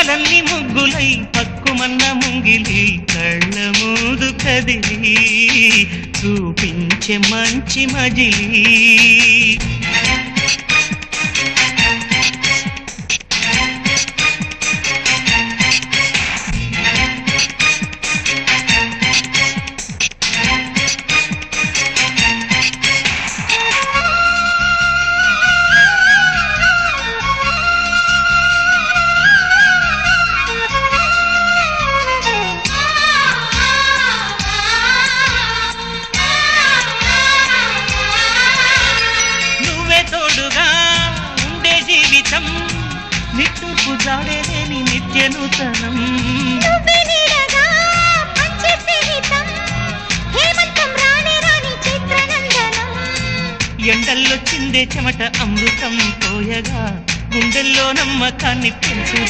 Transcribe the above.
కలల్ని ముగ్గులై పక్కుమన్న ముంగిలి కళ్ళ మూదు కదిలి చూపించే మంచి మజిలీ నిట్టూర్పు జాడేలేని నిత్య నూతనం ఎండల్లో చిందే చెమట అమృతం పోయగా గుండెల్లో నమ్మకాన్ని పెంచుదా